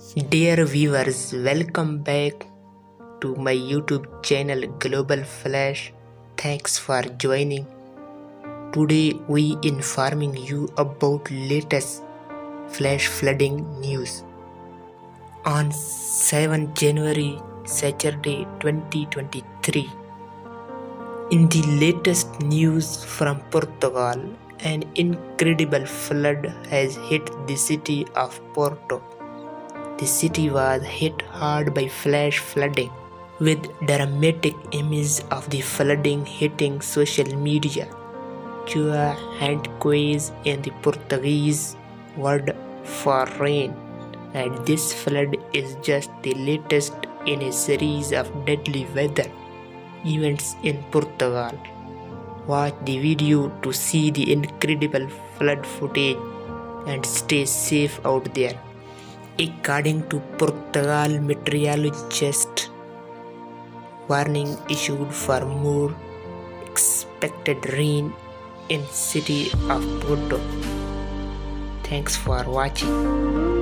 Dear viewers, welcome back to my YouTube channel Global Flash. Thanks for joining. Today we informing you about latest flash flooding news. On 7 January, Saturday 2023, in the latest news from Portugal, an incredible flood has hit the city of Porto. The city was hit hard by flash flooding, with dramatic images of the flooding hitting social media. Chuva handquays in the Portuguese word for rain, and this flood is just the latest in a series of deadly weather events in Portugal. Watch the video to see the incredible flood footage and stay safe out there. According to Portugal meteorologists, warning issued for more expected rain in city of Porto. Thanks for watching.